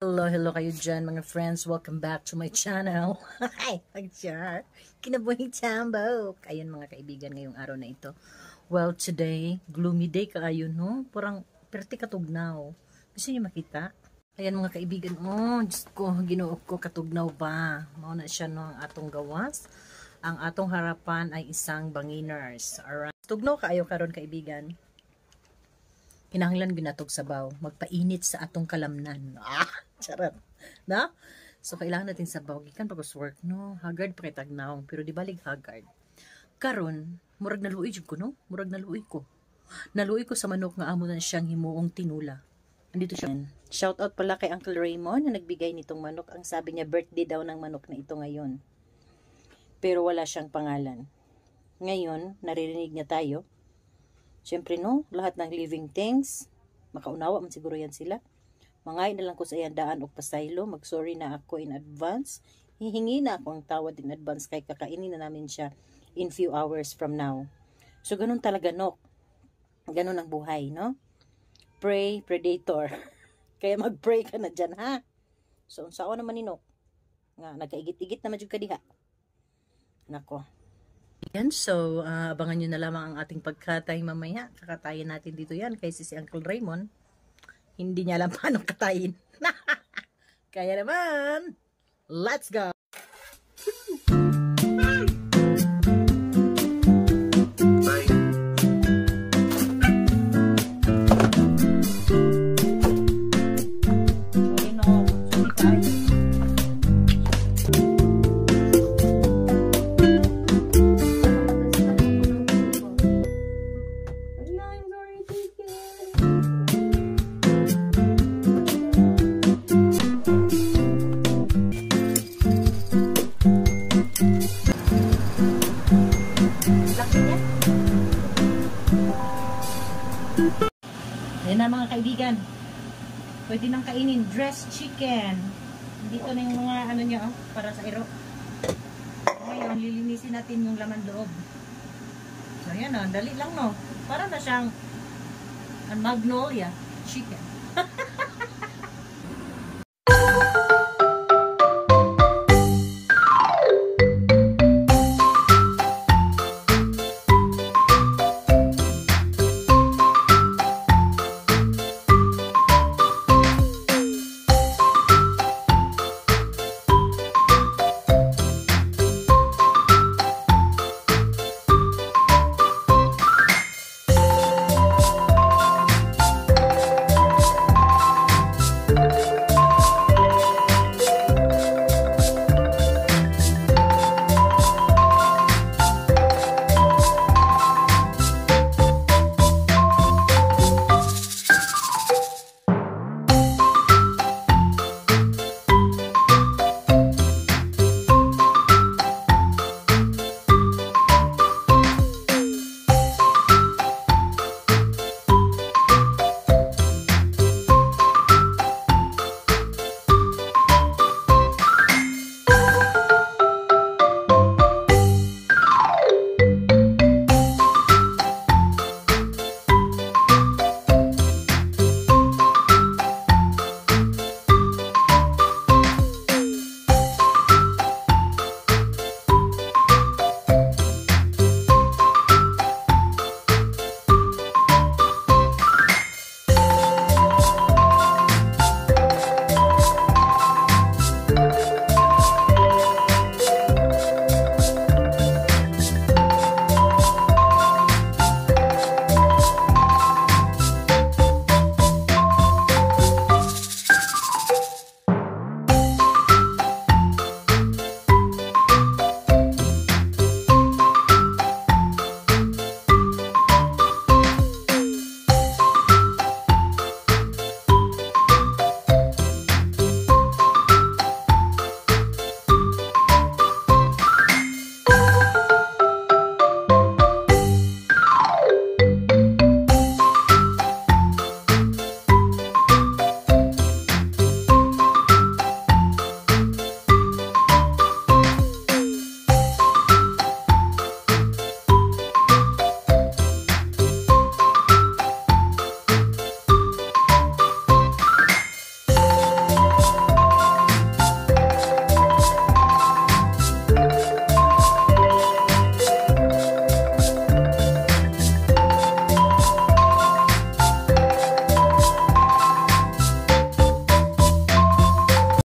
Hello kayo dyan mga friends. Welcome back to my channel. Hi, pag-char. Kinabuhing tambok. Ayun mga kaibigan ngayong araw na ito. Well, today, gloomy day kaayo, no? Parang perti katugnaw. Gusto niyo makita? Ayan mga kaibigan. Oh, Diyos ko, ginoo ko katugnaw ba? Mauna siya no ang atong gawas. Ang atong harapan ay isang banginers. Alright. Tugnaw kaayo karon kaibigan. Kinahanglan ginatog sabaw, magpainit sa atong kalamnan. Charot. Na? So kailangan natin sabaw gikan pagos work no. Haggard pa kay tagnaw, pero di balig haggard. Karon, murag naluoy jud ko no. Murag naluoy ko. Naluoy ko sa manok nga amo na siyang himuong tinula. Andito siya. Shout out pala kay Uncle Raymond na nagbigay nitong manok. Ang sabi niya birthday daw ng manok na ito ngayon. Pero wala siyang pangalan. Ngayon, naririnig niya tayo. Siyempre no, lahat ng living things, makaunawa man siguro yan sila. Mangay na lang ko sa iyan daan o pasaylo, mag-sorry na ako in advance. Hihingi na ako ang tawad in advance kay kakainin na namin siya in few hours from now. So ganun talaga no, ganun ang buhay no. Pray, predator. Kaya mag-pray ka na dyan ha. So unsao naman ni Nok, nga nagkaigit-igit naman jud ka diha. Nako. Yan, so abangan nyo na lamang ang ating pagkatay mamaya. Kakatayin natin dito yan kay si Uncle Raymond. Hindi niya alam paano katayin. Kaya naman, let's go! Ayan na mga kaibigan, pwede nang kainin dressed chicken. Dito na yung mga ano niya para sa iro. Ngayon lilinisin natin yung laman loob. So ayan dali lang no, para na siyang magnolia chicken.